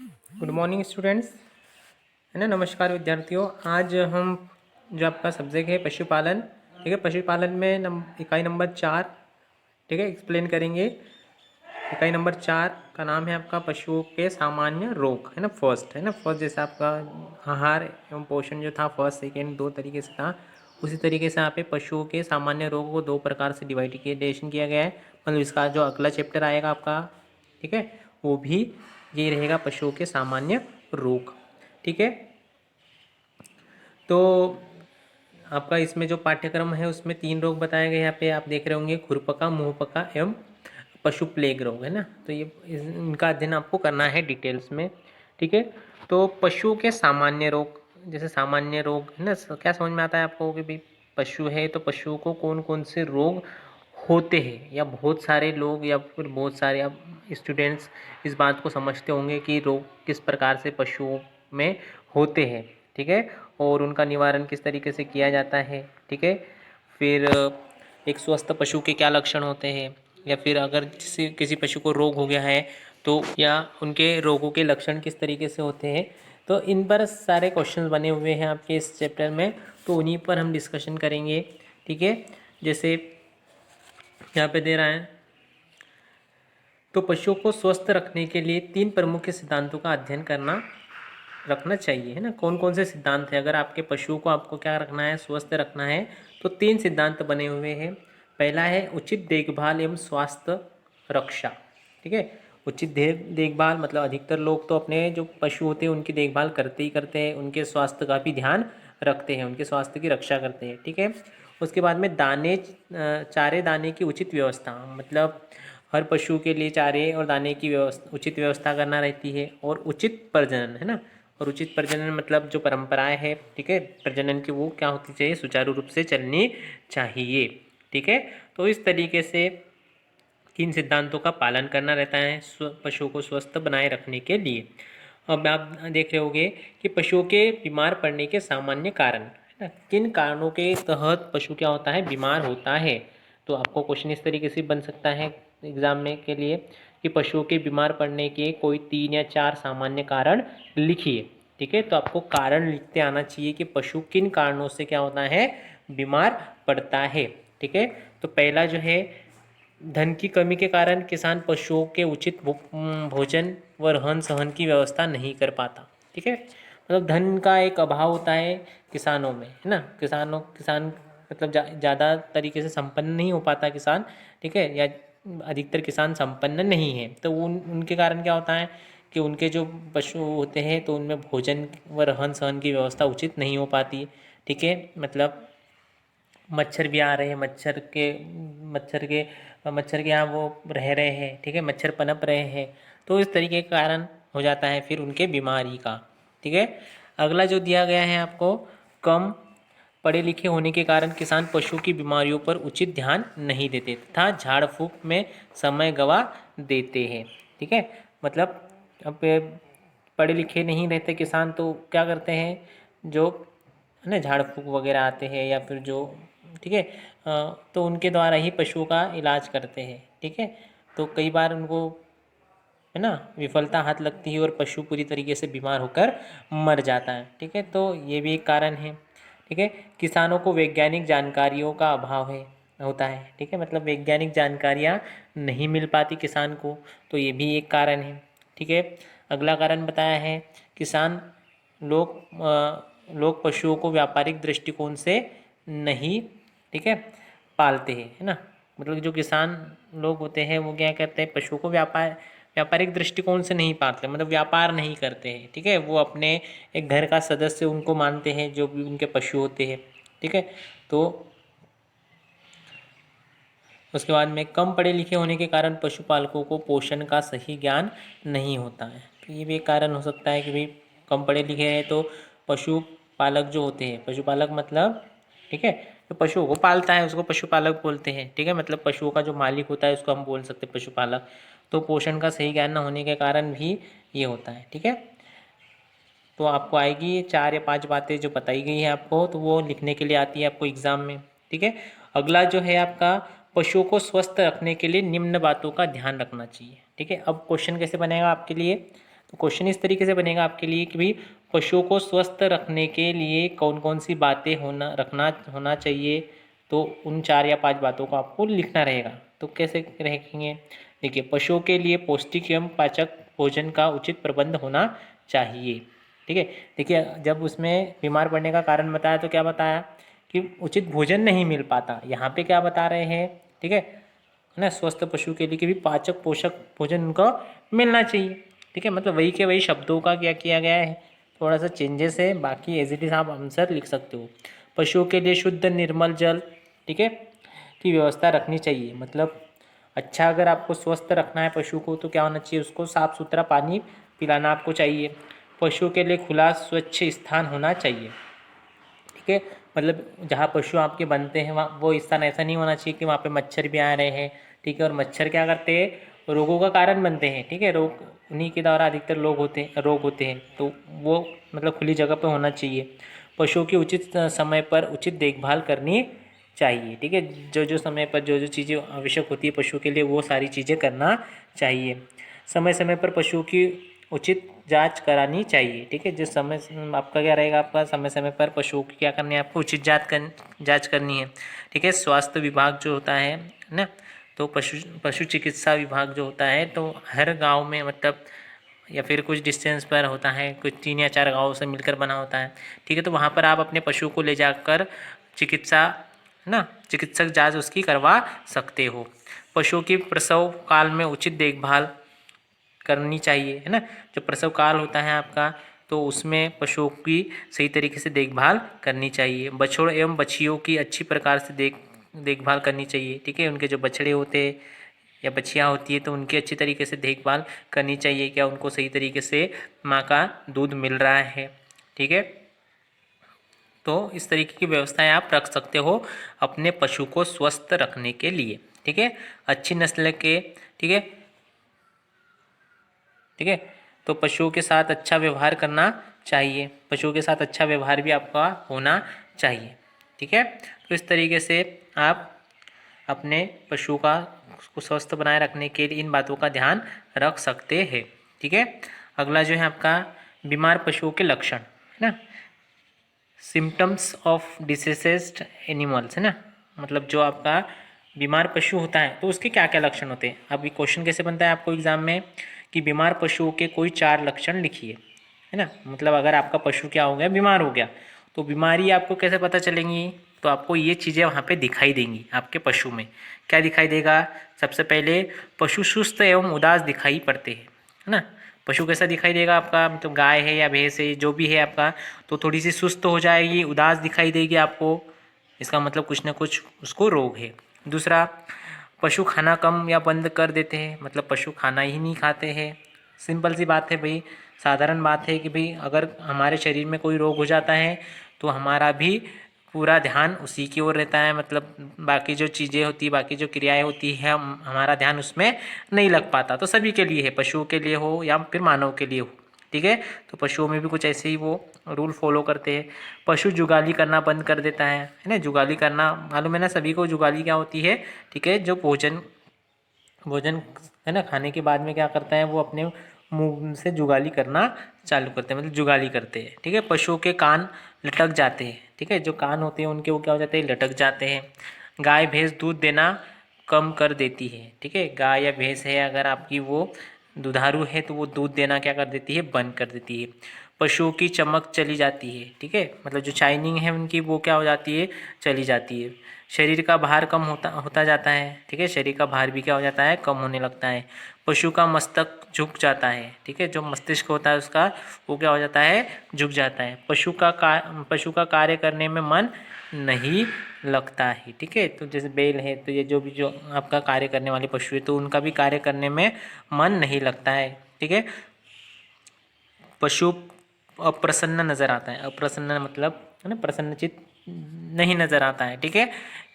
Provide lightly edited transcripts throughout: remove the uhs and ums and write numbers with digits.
Good morning students, है ना। नमस्कार विद्यार्थियों। आज हम जो आपका सब्जेक्ट है पशुपालन, ठीक है, पशुपालन में इकाई नंबर 4, ठीक है, एक्सप्लेन करेंगे। इकाई नंबर 4 का नाम है आपका पशुओं के सामान्य रोग, है ना। फर्स्ट, है ना, फर्स्ट जैसे आपका आहार एवं पोषण जो था फर्स्ट सेकेंड दो तरीके से था, उसी तरीके से यहाँ पे पशुओं के सामान्य रोगों को दो प्रकार से डिवाइडेशन किया गया है। मतलब इसका जो अगला चैप्टर आएगा आपका, ठीक है, वो भी ये रहेगा पशुओं के सामान्य रोग, ठीक है। तो आपका इसमें जो पाठ्यक्रम है उसमें 3 रोग बताए गए, यहाँ पे आप देख रहे होंगे, खुरपका, मुंहपका एवं पशु प्लेग रोग, है ना। तो ये इनका अध्ययन आपको करना है डिटेल्स में, ठीक है। तो पशुओं के सामान्य रोग, जैसे सामान्य रोग है ना, क्या समझ में आता है आपको कि भाई पशु है तो पशुओं को कौन कौन से रोग होते हैं, या बहुत सारे लोग या फिर बहुत सारे अब स्टूडेंट्स इस बात को समझते होंगे कि रोग किस प्रकार से पशुओं में होते हैं, ठीक है, और उनका निवारण किस तरीके से किया जाता है, ठीक है। फिर एक स्वस्थ पशु के क्या लक्षण होते हैं, या फिर अगर किसी पशु को रोग हो गया है तो या उनके रोगों के लक्षण किस तरीके से होते हैं। तो इन पर सारे क्वेश्चंस बने हुए हैं आपके इस चैप्टर में, तो उन्हीं पर हम डिस्कशन करेंगे, ठीक है। जैसे यहाँ पे दे रहा है, तो पशुओं को स्वस्थ रखने के लिए 3 प्रमुख सिद्धांतों का अध्ययन रखना चाहिए, है ना। कौन कौन से सिद्धांत है, अगर आपके पशुओं को आपको क्या रखना है, स्वस्थ रखना है, तो 3 सिद्धांत बने हुए हैं। पहला है उचित देखभाल एवं स्वास्थ्य रक्षा, ठीक है। उचित देखभाल मतलब अधिकतर लोग तो अपने जो पशु होते हैं उनकी देखभाल करते ही करते हैं, उनके स्वास्थ्य का भी ध्यान रखते हैं, उनके स्वास्थ्य की रक्षा करते हैं, ठीक है। उसके बाद में चारे दाने की उचित व्यवस्था, मतलब हर पशु के लिए चारे और दाने की उचित व्यवस्था करना रहती है, और उचित प्रजनन, है ना। और उचित प्रजनन मतलब जो परंपराएं है, ठीक है, प्रजनन की वो क्या होती चाहिए, सुचारू रूप से चलनी चाहिए, ठीक है। तो इस तरीके से किन सिद्धांतों का पालन करना रहता है पशुओं को स्वस्थ बनाए रखने के लिए। अब आप देख रहे होंगे कि पशुओं के बीमार पड़ने के सामान्य कारण, है ना, किन कारणों के तहत पशु क्या होता है, बीमार होता है। तो आपको क्वेश्चन इस तरीके से बन सकता है एग्जाम में के लिए कि पशुओं के बीमार पड़ने के कोई 3 या 4 सामान्य कारण लिखिए, ठीक है। तो आपको कारण लिखते आना चाहिए कि पशु किन कारणों से क्या होता है, बीमार पड़ता है, ठीक है। तो पहला जो है, धन की कमी के कारण किसान पशुओं के उचित भोजन व रहन सहन की व्यवस्था नहीं कर पाता, ठीक है। मतलब धन का एक अभाव होता है किसानों में, है ना। किसान मतलब ज़्यादा तरीके से संपन्न नहीं हो पाता किसान, ठीक है, या अधिकतर किसान संपन्न नहीं है, तो उनके कारण क्या होता है कि उनके जो पशु होते हैं तो उनमें भोजन व रहन सहन की व्यवस्था उचित नहीं हो पाती, ठीक है। मतलब मच्छर भी आ रहे हैं, मच्छर के यहाँ वो रह रहे हैं, ठीक है, मच्छर पनप रहे हैं, तो इस तरीके के कारण हो जाता है फिर उनके बीमारी का, ठीक है। अगला जो दिया गया है आपको, कम पढ़े लिखे होने के कारण किसान पशु की बीमारियों पर उचित ध्यान नहीं देते तथा झाड़ फूक में समय गवा देते हैं, ठीक है। मतलब अब पढ़े लिखे नहीं रहते किसान तो क्या करते हैं, जो है ना झाड़ फूक वगैरह आते हैं या फिर जो, ठीक है, तो उनके द्वारा ही पशुओं का इलाज करते हैं, ठीक है। तो कई बार उनको, है ना, विफलता हाथ लगती है और पशु पूरी तरीके से बीमार होकर मर जाता है, ठीक है। तो ये भी एक कारण है, ठीक है। किसानों को वैज्ञानिक जानकारियों का अभाव होता है, ठीक है, मतलब वैज्ञानिक जानकारियाँ नहीं मिल पाती किसान को, तो ये भी एक कारण है, ठीक है। अगला कारण बताया है, किसान लोग पशुओं को व्यापारिक दृष्टिकोण से नहीं, ठीक है, पालते हैं, है ना। मतलब जो किसान लोग होते हैं वो क्या करते हैं, पशुओं को व्यापारिक दृष्टिकोण से नहीं पालते, मतलब व्यापार नहीं करते हैं, ठीक है। वो अपने एक घर का सदस्य उनको मानते हैं जो भी उनके पशु होते हैं, ठीक है। तो उसके बाद में कम पढ़े लिखे होने के कारण पशुपालकों को पोषण का सही ज्ञान नहीं होता है, तो ये भी एक कारण हो सकता है कि भाई कम पढ़े लिखे हैं तो पशुपालक जो होते हैं, पशुपालक मतलब, ठीक है, तो पशुओं को पालता है उसको पशुपालक बोलते हैं, ठीक है, मतलब पशुओं का जो मालिक होता है उसको हम बोल सकते हैं पशुपालक। तो पोषण का सही ज्ञान न होने के कारण भी ये होता है, ठीक है। तो आपको आएगी 4 या 5 बातें जो बताई गई है आपको, तो वो लिखने के लिए आती है आपको एग्जाम में, ठीक है। अगला जो है आपका, पशुओं को स्वस्थ रखने के लिए निम्न बातों का ध्यान रखना चाहिए, ठीक है। अब क्वेश्चन कैसे बनेगा आपके लिए, तो क्वेश्चन इस तरीके से बनेगा आपके लिए कि भाई पशुओं को स्वस्थ रखने के लिए कौन कौन सी बातें होना चाहिए। तो उन 4 या 5 बातों को आपको लिखना रहेगा। तो कैसे रखेंगे, देखिए, पशुओं के लिए पौष्टिक एवं पाचक भोजन का उचित प्रबंध होना चाहिए। ठीक है, देखिए, जब उसमें बीमार पड़ने का कारण बताया तो क्या बताया कि उचित भोजन नहीं मिल पाता। यहाँ पे क्या बता रहे हैं, ठीक है ना, स्वस्थ पशु के लिए कि भी पाचक पोषक भोजन उनको मिलना चाहिए। ठीक है, मतलब वही के वही शब्दों का क्या किया गया है, थोड़ा सा चेंजेस है, बाकी एज इट इज आप आंसर लिख सकते हो। पशुओं के लिए शुद्ध निर्मल जल, ठीक है, की व्यवस्था रखनी चाहिए। मतलब अच्छा, अगर आपको स्वस्थ रखना है पशु को तो क्या होना चाहिए, उसको साफ सुथरा पानी पिलाना आपको चाहिए। पशुओं के लिए खुला स्वच्छ स्थान होना चाहिए। ठीक है, मतलब जहाँ पशु आपके बनते हैं वहाँ वो स्थान ऐसा नहीं होना चाहिए कि वहाँ पे मच्छर भी आ रहे हैं। ठीक है, और मच्छर क्या करते हैं, रोगों का कारण बनते हैं। ठीक है, रोग उन्हीं के द्वारा अधिकतर रोग होते हैं। तो वो मतलब खुली जगह पर होना चाहिए। पशुओं की उचित समय पर उचित देखभाल करनी चाहिए। ठीक है, जो जो समय पर जो जो चीज़ें आवश्यक होती है पशु के लिए वो सारी चीज़ें करना चाहिए। समय समय पर पशुओं की उचित जांच करानी चाहिए। ठीक है, जिस समय आपका क्या रहेगा, आपका समय समय पर पशुओं की क्या करनी है, आपको उचित जांच करनी है। ठीक है, स्वास्थ्य विभाग जो होता है ना, तो पशु चिकित्सा विभाग जो होता है तो हर गांव में मतलब या फिर कुछ डिस्टेंस पर होता है, कुछ 3 या 4 गाँव से मिलकर बना होता है। ठीक है, तो वहाँ पर आप अपने पशु को ले जाकर चिकित्सक जांच उसकी करवा सकते हो। पशुओं की प्रसव काल में उचित देखभाल करनी चाहिए, है ना। जो प्रसव काल होता है आपका तो उसमें पशुओं की सही तरीके से देखभाल करनी चाहिए। बछड़ों एवं बछियों की अच्छी प्रकार से देखभाल करनी चाहिए। ठीक है, उनके जो बछड़े होते हैं या बछिया होती है तो उनकी अच्छी तरीके से देखभाल करनी चाहिए, क्या उनको सही तरीके से माँ का दूध मिल रहा है। ठीक है, तो इस तरीके की व्यवस्थाएं आप रख सकते हो अपने पशु को स्वस्थ रखने के लिए। ठीक है, अच्छी नस्ल के, ठीक है, ठीक है, तो पशुओं के साथ अच्छा व्यवहार करना चाहिए। पशुओं के साथ अच्छा व्यवहार भी आपका होना चाहिए। ठीक है, तो इस तरीके से आप अपने पशु का को स्वस्थ बनाए रखने के लिए इन बातों का ध्यान रख सकते हैं। ठीक है, अगला जो है आपका बीमार पशुओं के लक्षण, है ना, सिम्टम्स ऑफ डिसीजेस्ड एनिमल्स, है ना, मतलब जो आपका बीमार पशु होता है तो उसके क्या क्या लक्षण होते हैं। अब ये क्वेश्चन कैसे बनता है आपको एग्जाम में कि बीमार पशुओं के कोई 4 लक्षण लिखिए, है ना। मतलब अगर आपका पशु क्या हो गया, बीमार हो गया, तो बीमारी आपको कैसे पता चलेंगी, तो आपको ये चीज़ें वहाँ पे दिखाई देंगी। आपके पशु में क्या दिखाई देगा, सबसे पहले पशु सुस्त एवं उदास दिखाई पड़ते हैं, है ना। पशु कैसा दिखाई देगा आपका, मतलब गाय है या भैंस है जो भी है आपका, तो थोड़ी सी सुस्त हो जाएगी, उदास दिखाई देगी आपको, इसका मतलब कुछ ना कुछ उसको रोग है। दूसरा, पशु खाना कम या बंद कर देते हैं, मतलब पशु खाना ही नहीं खाते हैं। सिंपल सी बात है भाई, साधारण बात है कि भाई अगर हमारे शरीर में कोई रोग हो जाता है तो हमारा भी पूरा ध्यान उसी की ओर रहता है। मतलब बाकी जो चीज़ें होती, बाकी जो क्रियाएं होती है हमारा ध्यान उसमें नहीं लग पाता। तो सभी के लिए है, पशुओं के लिए हो या फिर मानव के लिए हो। ठीक है, तो पशुओं में भी कुछ ऐसे ही वो रूल फॉलो करते हैं। पशु जुगाली करना बंद कर देता है ना। जुगाली करना मालूम है ना सभी को, जुगाली क्या होती है। ठीक है, जो भोजन भोजन है ना खाने के बाद में क्या करता है वो अपने मुंह से जुगाली करना चालू करते हैं, मतलब जुगाली करते हैं। ठीक है, पशुओं के कान लटक जाते हैं। ठीक है, जो कान होते हैं उनके वो क्या हो जाते हैं, लटक जाते हैं। गाय भैंस दूध देना कम कर देती है। ठीक है, गाय या भैंस है अगर आपकी वो दुधारू है तो वो दूध देना क्या कर देती है, बंद कर देती है। पशुओं की चमक चली जाती है। ठीक है, मतलब जो शाइनिंग है उनकी वो क्या हो जाती है, चली जाती है। शरीर का भार कम होता होता जाता है। ठीक है, शरीर का भार भी क्या हो जाता है, कम होने लगता है। पशु का मस्तक झुक जाता है। ठीक है, जो मस्तिष्क होता है उसका वो क्या हो जाता है, झुक जाता है। पशु का कार्य करने में मन नहीं लगता है। ठीक है, तो जैसे बैल है तो ये जो आपका कार्य करने वाले पशु है तो उनका भी कार्य करने में मन नहीं लगता है। ठीक है, पशु अप्रसन्न नजर आता है। अप्रसन्न मतलब है ना, प्रसन्नचित नहीं नजर आता है। ठीक है,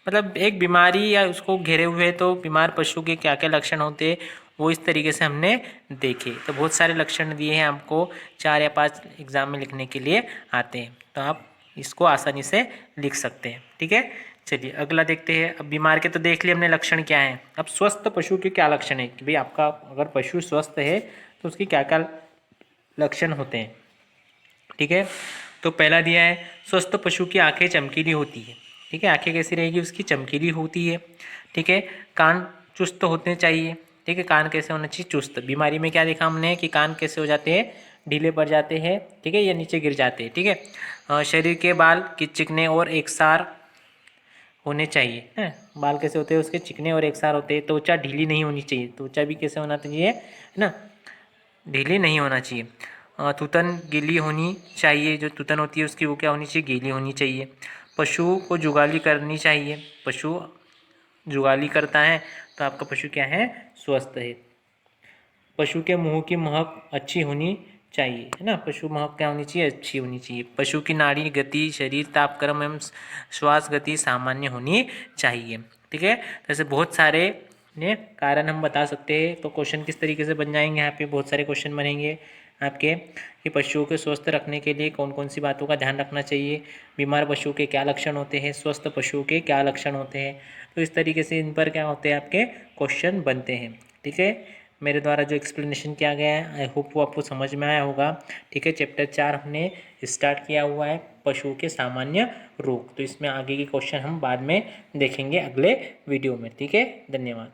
मतलब एक बीमारी या उसको घेरे हुए तो बीमार पशु के क्या क्या लक्षण होते हैं वो इस तरीके से हमने देखे। तो बहुत सारे लक्षण दिए हैं आपको, 4 या 5 एग्जाम में लिखने के लिए आते हैं, तो आप इसको आसानी से लिख सकते हैं। ठीक है, चलिए अगला देखते हैं। अब बीमार के तो देख लिए हमने लक्षण क्या है, अब स्वस्थ पशु के क्या लक्षण है कि भाई आपका अगर पशु स्वस्थ है तो उसकी क्या क्या लक्षण होते हैं। ठीक है, तो पहला दिया है स्वस्थ पशु की आंखें चमकीली होती है। ठीक है, आंखें कैसी रहेगी उसकी? चमकीली होती है। ठीक है, कान चुस्त होने चाहिए। ठीक है, कान कैसे होना चाहिए? चुस्त। बीमारी में क्या देखा हमने कि कान कैसे हो जाते हैं? ढीले पड़ जाते हैं। ठीक है, या नीचे गिर जाते हैं। ठीक है, शरीर के बाल चिकने और एकसार होने चाहिए। हैं, बाल कैसे होते हैं उसके? चिकने और एकसार होते हैं। त्वचा ढीली नहीं होनी चाहिए। त्वचा भी कैसे होना चाहिए? है ना, ढीली नहीं होना चाहिए। थूथन गीली होनी चाहिए। जो थूथन होती है उसकी वो क्या होनी चाहिए? गीली होनी चाहिए। पशु को जुगाली करनी चाहिए। पशु जुगाली करता है तो आपका पशु क्या है? स्वस्थ है। पशु के मुंह की महक अच्छी होनी चाहिए। है ना, पशु महक क्या होनी चाहिए? अच्छी होनी चाहिए। पशु की नाड़ी गति, शरीर तापक्रम एवं श्वास गति सामान्य होनी चाहिए। ठीक है, जैसे बहुत सारे ने कारण हम बता सकते हैं। तो क्वेश्चन किस तरीके से बन जाएंगे? यहाँ पे बहुत सारे क्वेश्चन बनेंगे आपके कि पशुओं को स्वस्थ रखने के लिए कौन कौन सी बातों का ध्यान रखना चाहिए, बीमार पशु के क्या लक्षण होते हैं, स्वस्थ पशु के क्या लक्षण होते हैं। तो इस तरीके से इन पर क्या होते हैं? आपके क्वेश्चन बनते हैं। ठीक है, मेरे द्वारा जो एक्सप्लेनेशन किया गया है आई होप वो आपको समझ में आया होगा। ठीक है, चैप्टर 4 हमने स्टार्ट किया हुआ है, पशुओं के सामान्य रोग। तो इसमें आगे के क्वेश्चन हम बाद में देखेंगे अगले वीडियो में। ठीक है, धन्यवाद।